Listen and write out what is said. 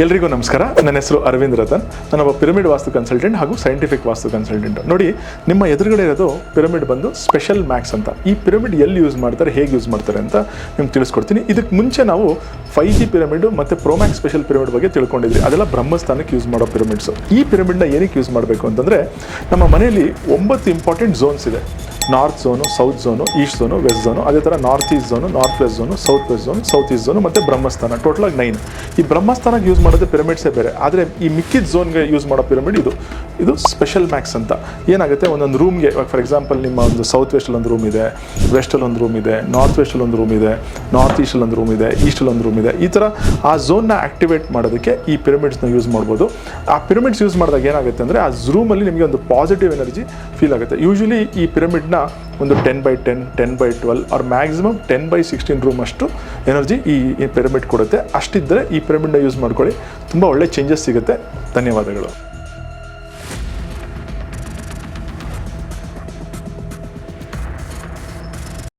ಎಲ್ರಿಗೂ ನಮಸ್ಕಾರ. ನನ್ನ ಹೆಸರು ಅರವಿಂದ್ ರತನ್. ನಾನೊಬ್ಬ ಪಿರಮಿಡ್ ವಾಸ್ತು ಕನ್ಸಲ್ಟೆಂಟ್ ಹಾಗೂ ಸೈಂಟಿಫಿಕ್ ವಾಸ್ತು ಕನ್ಸಲ್ಟೆಂಟ್. ನೋಡಿ, ನಿಮ್ಮ ಎದುರುಗಡೆ ಇರೋದು ಪಿರಮಿಡ್ ಬಂದು ಸ್ಪೆಷಲ್ ಮ್ಯಾಕ್ಸ್ ಅಂತ. ಈ ಪಿರಮಿಡ್ ಎಲ್ಲಿ ಯೂಸ್ ಮಾಡ್ತಾರೆ, ಹೇಗೆ ಯೂಸ್ ಮಾಡ್ತಾರೆ ಅಂತ ನಿಮ್ಗೆ ತಿಳಿಸ್ಕೊಡ್ತೀನಿ. ಇದಕ್ಕೆ ಮುಂಚೆ ನಾವು 5G ಪಿರಮಿಡ್ ಮತ್ತು ಪ್ರೋಮ್ಯಾಕ್ಸ್ ಸ್ಪೆಷಲ್ ಪಿರಮಿಡ್ ಬಗ್ಗೆ ತಿಳ್ಕೊಂಡಿದ್ವಿ. ಅದೆಲ್ಲ ಬ್ರಹ್ಮಸ್ಥಾನಕ್ಕೆ ಯೂಸ್ ಮಾಡೋ ಪಿರಮಿಡ್ಸು. ಈ ಪಿರಮಿಡ್ನ ಏನಕ್ಕೆ ಯೂಸ್ ಮಾಡಬೇಕು ಅಂತಂದರೆ, ನಮ್ಮ ಮನೆಯಲ್ಲಿ 9 ಇಂಪಾರ್ಟೆಂಟ್ ಝೋನ್ಸ್ ಇದೆ. North zone, south zone, east zone, west zone, ಅದೇ ಥರ north east zone, north west zone, south west zone, south east zone ಮತ್ತು ಬ್ರಹ್ಮಸ್ಥಾನ. ಟೋಟಲಾಗಿ 9. ಈ ಬ್ರಹ್ಮಸ್ಥಾನಕ್ಕೆ ಯೂಸ್ ಮಾಡೋದು ಪಿರಮಿಡ್ಸೇ ಬೇರೆ. ಆದರೆ ಈ ಮಿಕ್ಕಿದ ಝೋನ್ಗೆ ಯೂಸ್ ಮಾಡೋ ಪಿರಮಿಡ್ ಇದು ಸ್ಪೆಷಲ್ ಮ್ಯಾಕ್ಸ್ ಅಂತ. ಏನಾಗುತ್ತೆ, ಒಂದೊಂದು ರೂಮ್ಗೆ, ಫಾರ್ ಎಕ್ಸಾಂಪಲ್ ನಿಮ್ಮ ಒಂದು ಸೌತ್ ವೆಸ್ಟಲ್ಲಿ ಒಂದು ರೂಮ್ ಇದೆ, ವೆಸ್ಟಲ್ಲಿ ಒಂದು ರೂಮ್ ಇದೆ, ನಾರ್ತ್ ವೆಸ್ಟಲ್ಲಿ ಒಂದು ರೂಮ್ ಇದೆ, ನಾರ್ತ್ ಈಸ್ಟಲ್ಲಿ ಒಂದು ರೂಮ್ ಇದೆ, ಈಸ್ಟಲ್ಲಿ ಒಂದು ರೂಮ್ ಇದೆ. ಈ ಥರ ಆ ಝೋನ್ನ ಆ್ಯಕ್ಟಿವೇಟ್ ಮಾಡೋದಕ್ಕೆ ಈ ಪಿರಮಿಡ್ಸ್ನ ಯೂಸ್ ಮಾಡ್ಬೋದು. ಆ ಪಿರಮಿಡ್ಸ್ ಯೂಸ್ ಮಾಡಿದಾಗ ಏನಾಗುತ್ತೆ ಅಂದರೆ, ಆ ರೂಮಲ್ಲಿ ನಿಮಗೆ ಒಂದು ಪಾಸಿಟಿವ್ ಎನರ್ಜಿ ಫೀಲ್ ಆಗುತ್ತೆ. ಯೂಶ್ವಲಿ ಈ ಪಿರಮಿಡ್ನ ಒಂದು 10x10, 10x12 or maximum 10x16 room ಅಷ್ಟು ಎನರ್ಜಿ ಈ ಪಿರಮಿಡ್ ಕೊಡುತ್ತೆ. ಅಷ್ಟಿದ್ದರೆ ಈ ಪಿರಮಿಡ್ನ ಯೂಸ್ ಮಾಡ್ಕೊಳ್ಳಿ, ತುಂಬ ಒಳ್ಳೆ ಚೇಂಜಸ್ ಸಿಗುತ್ತೆ. ಧನ್ಯವಾದಗಳು.